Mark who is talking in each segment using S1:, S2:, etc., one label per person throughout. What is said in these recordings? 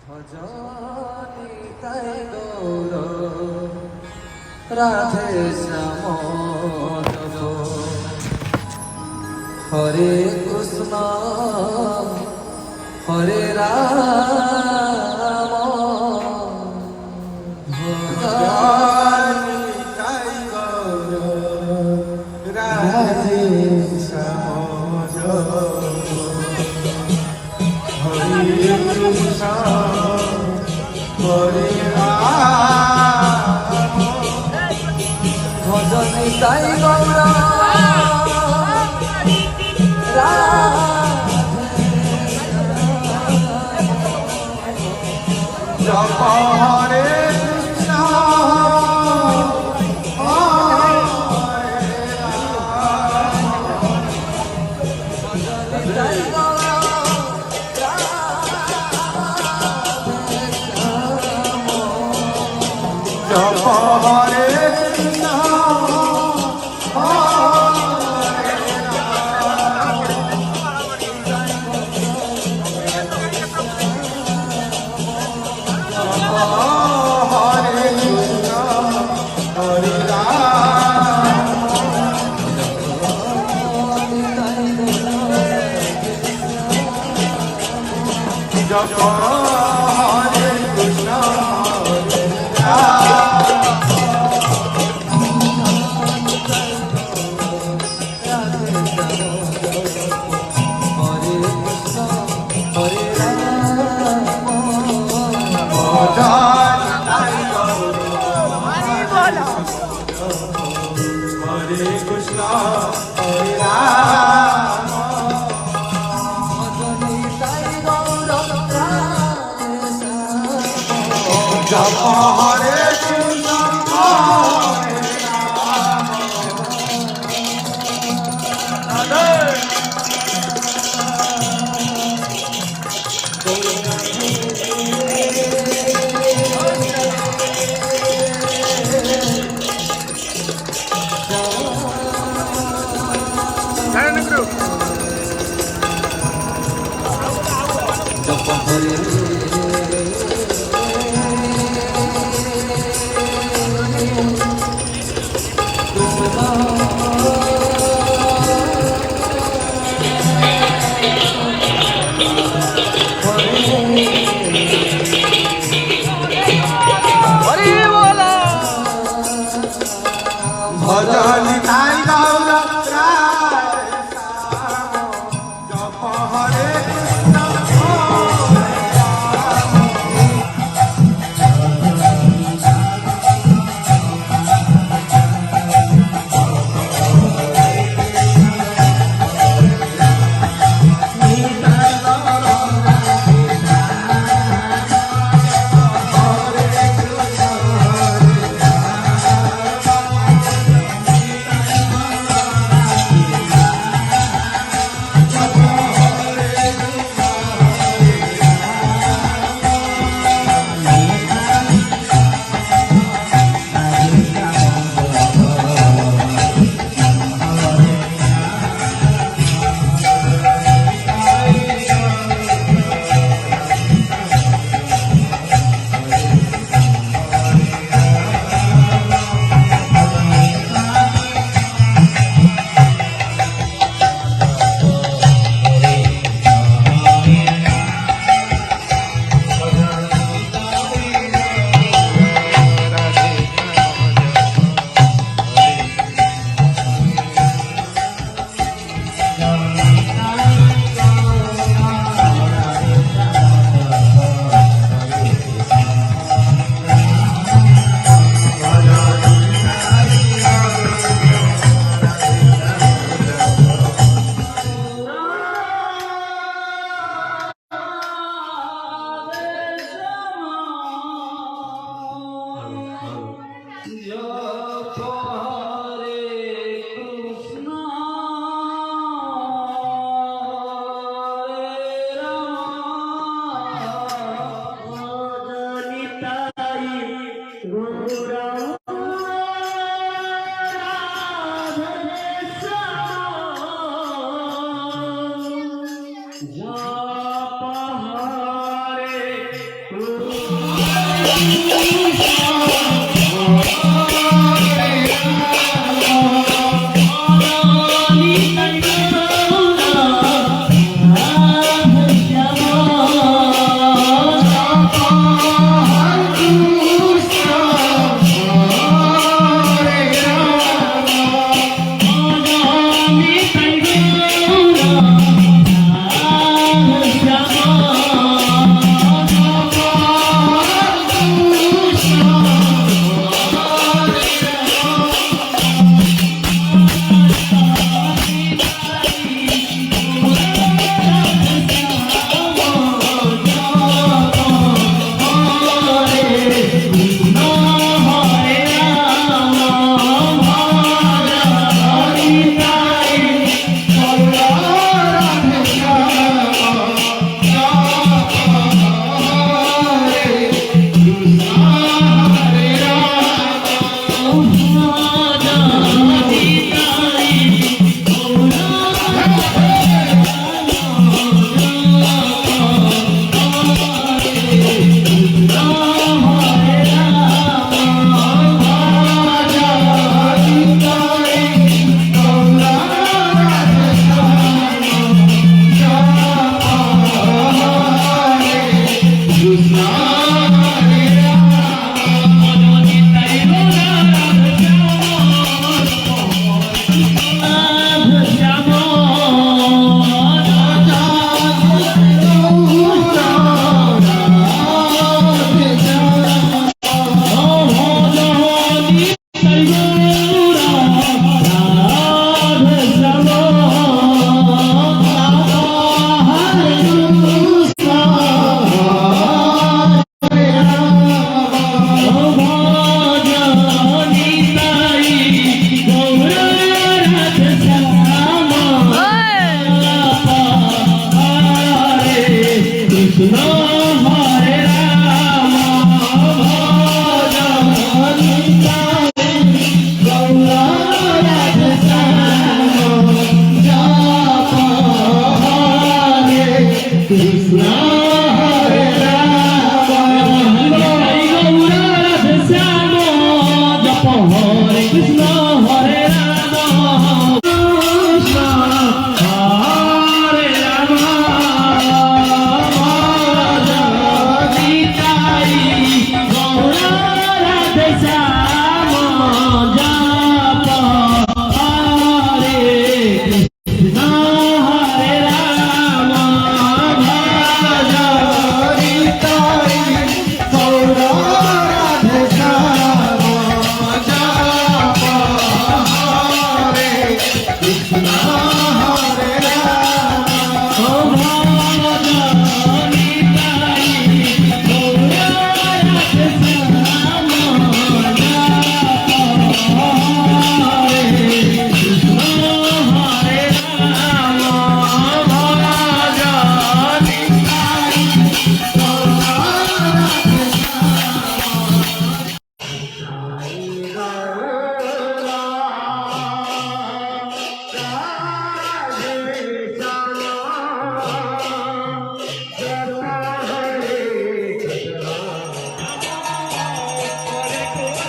S1: ভজনি তাই গৌর রাধে শ্যাম জপ হরে কৃষ্ণ হরে রাম
S2: ভজনি তাই গৌর রাধে শ্যাম জপ হরে কৃষ্ণ হরে রাম
S1: ভজনি তাই গৌর
S2: জপ হরে কৃষ্ণ জপ হরে কৃষ্ণ হরে কৃষ্ণ হরে রাম জপ হরে কৃষ্ণ হরে রাম হরে কৃষ্ণ হরে রাম জপ হরে কৃষ্ণ হরে রাম
S1: জপ হরে
S2: ভজনি তাই গৌর জপ হরে কৃষ্ণ হরে Ram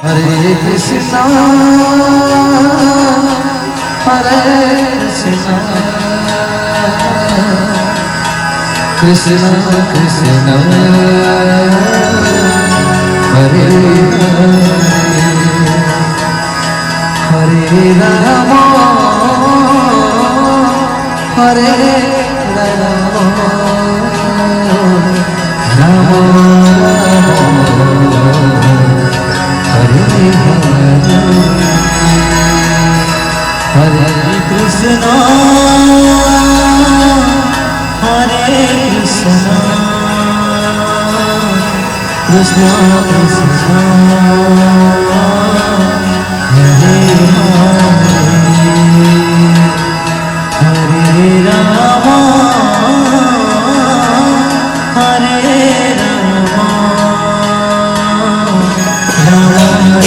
S1: Hare Krishna, Hare Krishna, Krishna Krishna, Hare Hare, Hare Rama, Hare Rama, Rama Hare Hare Krishna, Hare Krishna, Krishna Krishna, Hare Hare, Hare Rama, Hare Rama, Rama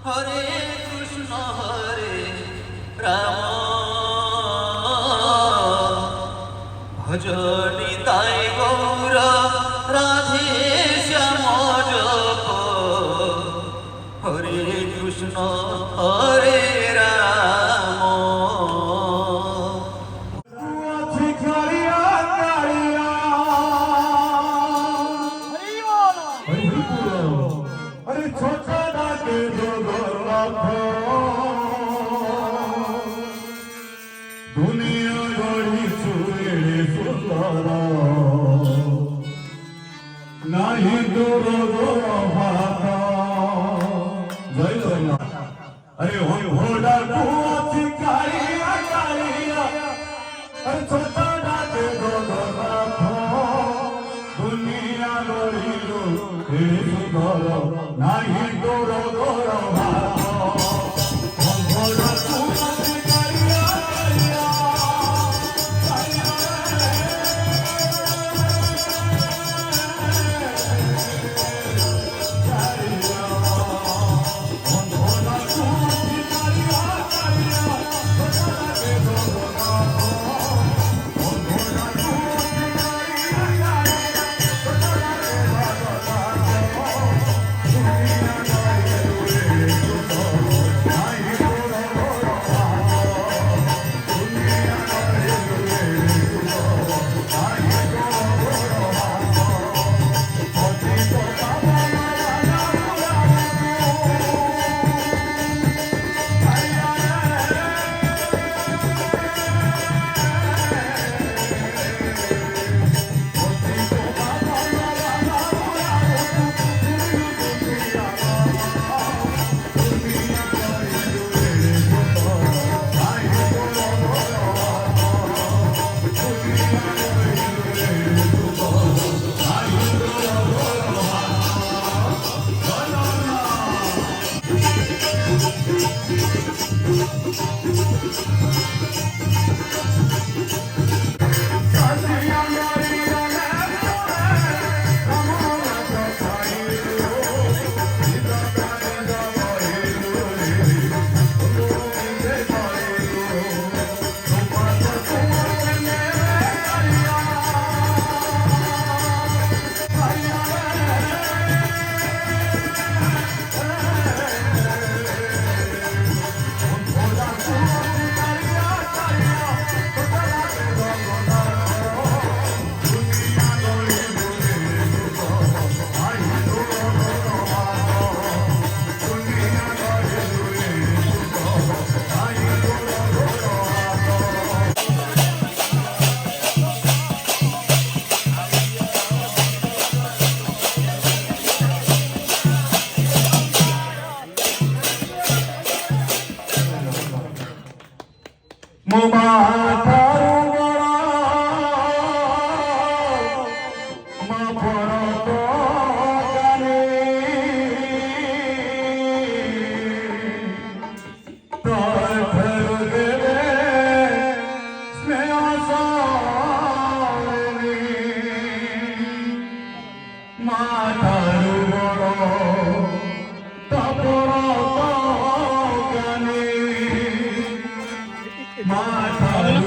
S3: হরে কৃষ্ণ হরে রাম ভজনি তাই গৌর রাধে শ্যাম জপ হরে কৃষ্ণ হরে রাম
S2: अरे छोटा डाके दो दुनिया गढ़ी चुरे सुंदर नहीं दूर दूर भात जय जगन्नाथ अरे होड़ा कुआची कालिया कालिया अरे छोटा डाके दो दुनिया गढ़ी सुंदर नहीं दूर दूर भात ଠାରୁ ବଡ଼ ମା ପରତ ଗାନେ ତୋର ଫେରୁ ଦେବେ ସ୍ନେହ ସାରେ ମା ଠାରୁ ବଡ଼ ତପର ଗାନେ মা ঠারু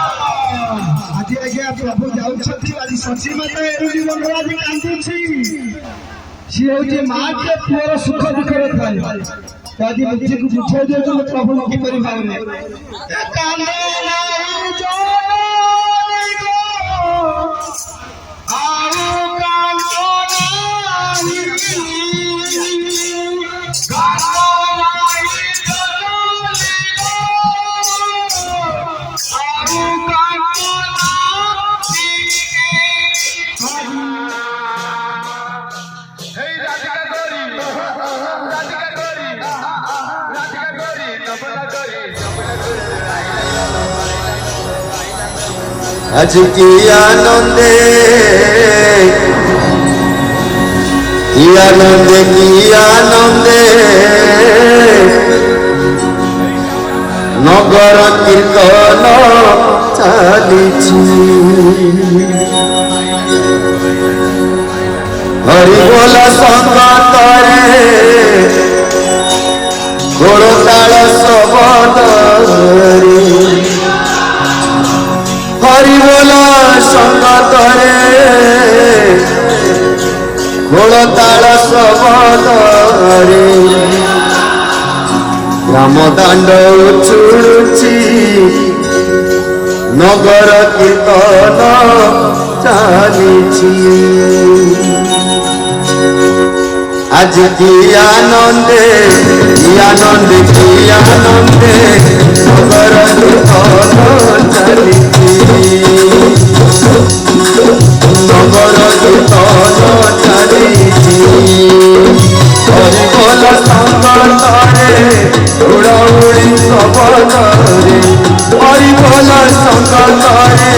S4: आज आज्ञा प्रभु जाऊँगी आज शशी माता एरुजी मंगल आज कांदुची सी हूँ माँ के पुअर सुख दुखे थाए तो आज मुझे को बुझे दे तो प्रभु की परिवार में
S3: आज की आनंदे नगर कीर्तन चली हरिबोल संगतरे गोलताल शबदरे हरिबोल संगतरे ଗୋଳତାଳ ଶବଦରେ ଗ୍ରାମ ଦାଣ୍ଡ ଉଛୁଳୁଛି ନଗର କୀର୍ତ୍ତନ ଚାଲିଛି ଆଜି କି ଆନନ୍ଦେ ନଗର କୀର୍ତ୍ତନ ଚାଲିଛି নগর কীর্তন চালিছি হরিবোল সংগতরে উড়াউড়ি শবদরে হরিবোল সংগতরে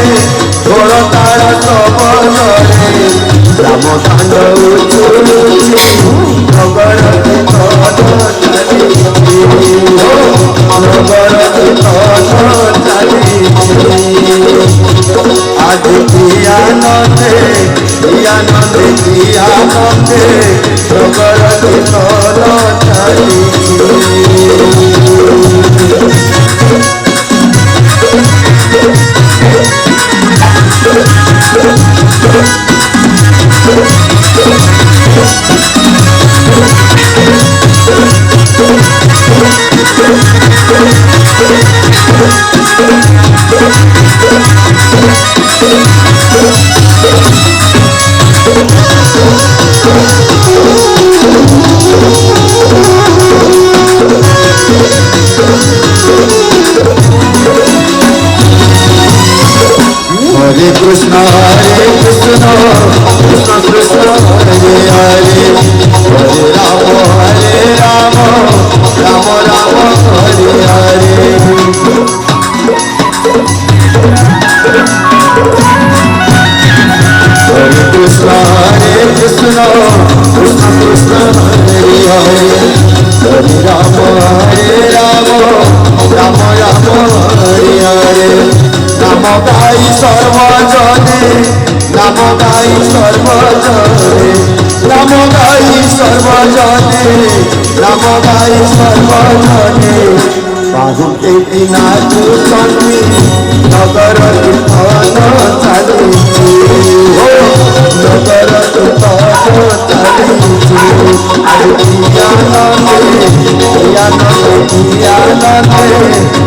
S3: গোলতাল শবদরে রাম কাণ্ড উছুলুছি নগর কীর্তন চালিছি নগর কীর্তন চালিছি আজ কি আনন্দে নগর কীর্তন চালিছি हरे कृष्ण कृष्ण कृष्ण हरे हरे हरे राम राम राम हरे हरे हरे कृष्ण कृष्ण कृष्ण हरे हरे हरे राम राम राम हरे हरे नाम गाई सर्वजने नाम गाई सर्वजने नाम गाई सर्वजने नाम गाई सर्वजने बाहुटे नाचुचंती नगर कୀର୍ତ୍ତନ ଚାଲିଛି नगर कୀर्ତ୍ତନ ଚାଲିଛି ଆନନ୍ଦେ